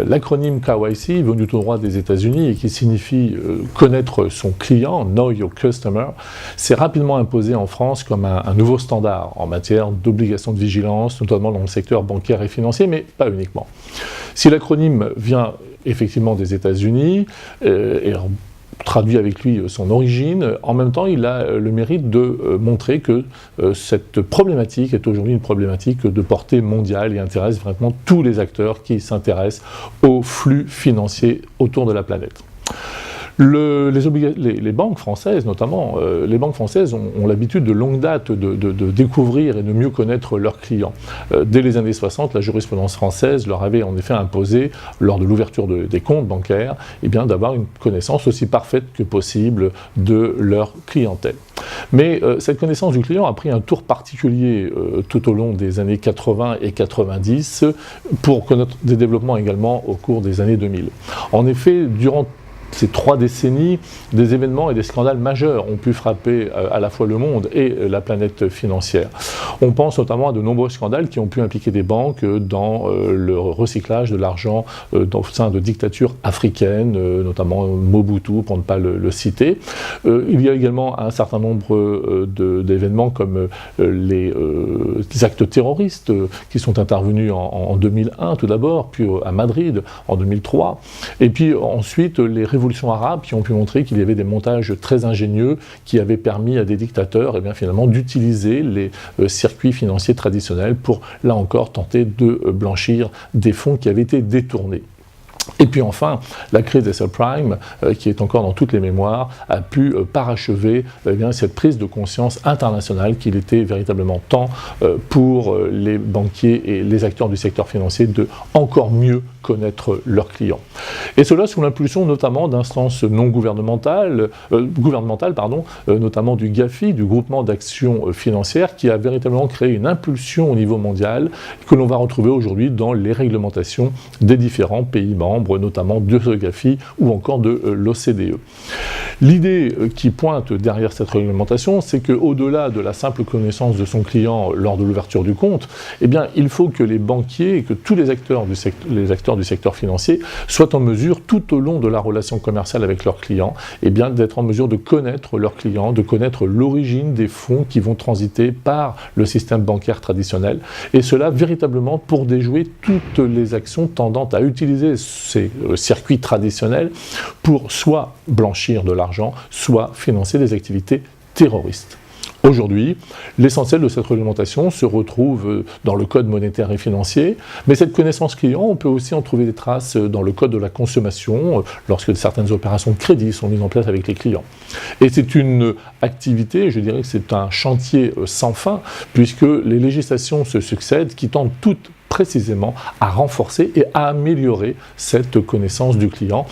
L'acronyme KYC, venu tout droit des États-Unis et qui signifie connaître son client, Know Your Customer, s'est rapidement imposé en France comme un nouveau standard en matière d'obligation de vigilance, notamment dans le secteur bancaire et financier, mais pas uniquement. Si l'acronyme vient effectivement des États-Unis et traduit avec lui son origine, en même temps il a le mérite de montrer que cette problématique est aujourd'hui une problématique de portée mondiale et intéresse vraiment tous les acteurs qui s'intéressent aux flux financiers autour de la planète. Les banques françaises, notamment, les banques françaises ont l'habitude de longue date de découvrir et de mieux connaître leurs clients. Dès les années 60, la jurisprudence française leur avait en effet imposé, lors de l'ouverture des comptes bancaires, d'avoir une connaissance aussi parfaite que possible de leur clientèle. Mais cette connaissance du client a pris un tour particulier tout au long des années 80 et 90, pour connaître des développements également au cours des années 2000. En effet, durant ces 3 décennies, des événements et des scandales majeurs ont pu frapper à la fois le monde et la planète financière. On pense notamment à de nombreux scandales qui ont pu impliquer des banques dans le recyclage de l'argent au sein de dictatures africaines, notamment Mobutu, pour ne pas le citer. Il y a également un certain nombre d'événements comme les actes terroristes qui sont intervenus en 2001 tout d'abord, puis à Madrid en 2003, et puis ensuite les révolutions arabes qui ont pu montrer qu'il y avait des montages très ingénieux qui avaient permis à des dictateurs finalement d'utiliser les circuits financiers traditionnels pour, là encore, tenter de blanchir des fonds qui avaient été détournés. Et puis enfin, la crise des subprimes, qui est encore dans toutes les mémoires, a pu parachever cette prise de conscience internationale qu'il était véritablement temps pour les banquiers et les acteurs du secteur financier de encore mieux connaître leurs clients. Et cela sous l'impulsion notamment d'instances non gouvernementales, notamment du GAFI, du Groupement d'Action Financière, qui a véritablement créé une impulsion au niveau mondial que l'on va retrouver aujourd'hui dans les réglementations des différents pays membres, notamment de ce GAFI ou encore de l'OCDE. L'idée qui pointe derrière cette réglementation, c'est qu'au-delà de la simple connaissance de son client lors de l'ouverture du compte, il faut que les banquiers et que tous les acteurs du secteur financier soient en mesure, tout au long de la relation commerciale avec leurs clients, d'être en mesure de connaître leurs clients, de connaître l'origine des fonds qui vont transiter par le système bancaire traditionnel, et cela véritablement pour déjouer toutes les actions tendant à utiliser ces circuits traditionnels pour soit blanchir de l'argent, soit financer des activités terroristes. Aujourd'hui, l'essentiel de cette réglementation se retrouve dans le code monétaire et financier, mais cette connaissance client, on peut aussi en trouver des traces dans le code de la consommation, lorsque certaines opérations de crédit sont mises en place avec les clients. Et c'est une activité, je dirais que c'est un chantier sans fin, puisque les législations se succèdent qui tentent toutes précisément à renforcer et à améliorer cette connaissance du client.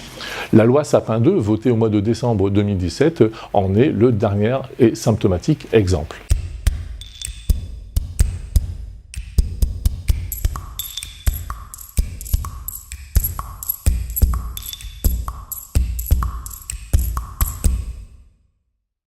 La loi Sapin 2, votée au mois de décembre 2017, en est le dernier et symptomatique exemple.